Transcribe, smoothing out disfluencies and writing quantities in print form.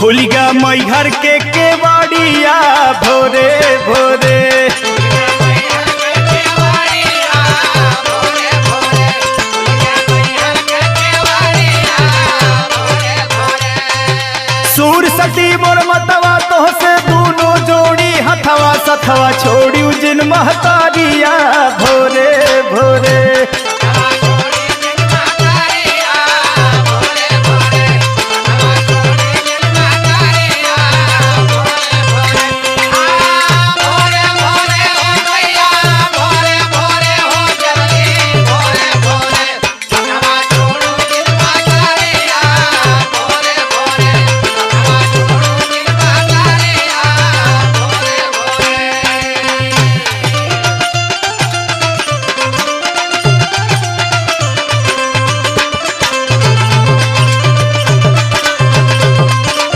खुल गया मैहर के केवाड़िया भोरे भोरे। सूर सती मोर मतवा तो से दोनों जोड़ी हथवा सथवा छोड़ी जिन महतारिया भोरे भोरे।